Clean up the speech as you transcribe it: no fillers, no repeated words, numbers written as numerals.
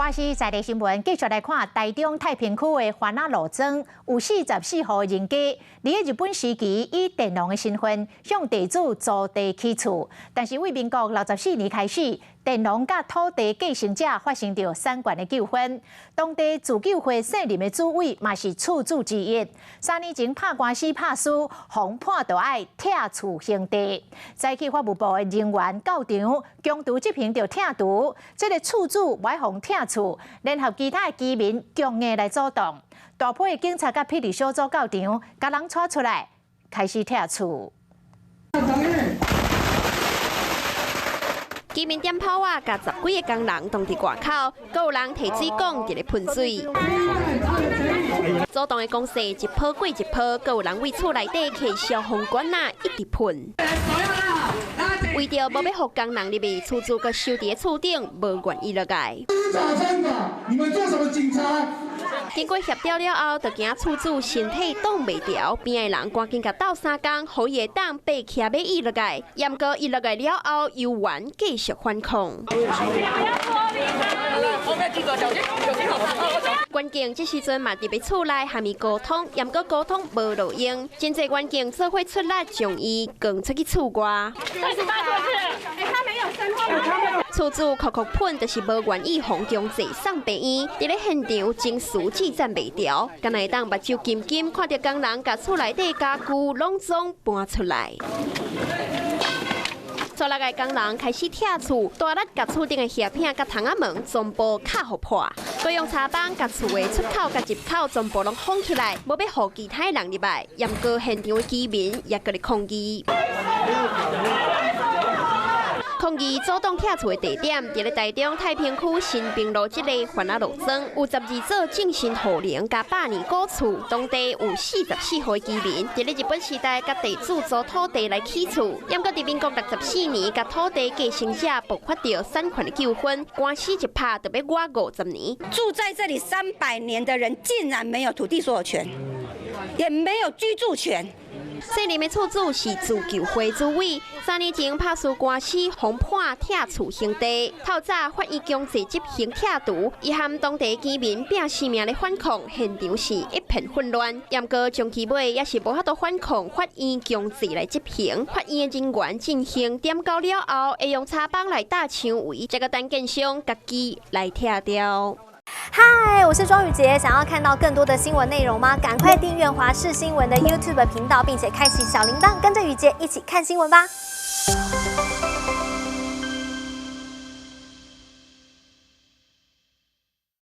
关系在地新闻，继续来看台中太平区的番仔路庄有44户人家，伫日本时期以佃农的身份向地主租地起厝，但是为民国64年开始，佃农甲土地继承者发生着产权的纠纷，当地自救会姓林的主委嘛是厝主之一。3年前拍官司拍输，红判就要拆厝还地。早起法务部的人员到场，强除执行着拆除，这个厝主歪红拆厝，联合其他的居民强硬来阻挡。大批的警察甲霹雳小组到场，甲人带出来，开始拆厝。居民点炮啊，甲10几个工人冻伫外口，阁有人提水管伫咧喷水。阻挡的攻势一波过一波，阁有人为厝内底摕消防管啊，一直喷。为着无要互工人入去，厝主阁收伫咧厝顶，无愿意落来。你们做什么警察？经过协调了后，就惊厝主身体挡袂牢，边的人赶紧甲斗3工，互伊会当爬起来伊落来。毋过伊落来了后，又原继续反抗。关键这时阵嘛伫咧厝内含伊沟通，毋过沟通无路用，真侪关键做伙出力将伊赶出去厝外。厝主哭哭喷，就是无愿意互强制送病院。伫咧现场情绪激战袂调，敢会当目睭金金，看到工人甲厝内底家具拢总搬出来。所6个工人开始拆厝，大力甲厝顶的叶片甲窗仔门全部敲互破，佮用柴棒甲厝的出口甲入口全部拢封起来，无要互其他人入来。毋过现场的居民也搁咧抗议。抗议阻挡拆厝的地点，伫咧台中太平区新平路这个番仔路庄，有12座正新户龄加100年古厝，当地有44户居民。伫咧日本时代，甲地主租土地来起厝，毋过伫民国64年，甲土地继承者爆发着产权的纠纷，官司一拍就要挖50年。住在这里300年的人，竟然没有土地所有权，也没有居住权。姓林的厝主是自救会主委，3年前拍输官司，红判拆厝还地。透早法院强制执行拆除，伊和当地居民拼性命的反抗，现场是一片混乱。毋过将其尾也是无法度反抗，法院强制来执行。法院的人员进行点到了后，会用柴棒来打墙围，这个单件商家己来拆掉。嗨，我是庄宇杰。想要看到更多的新闻内容吗？赶快订阅华视新闻的 YouTube 频道，并且开启小铃铛，跟着宇杰一起看新闻吧。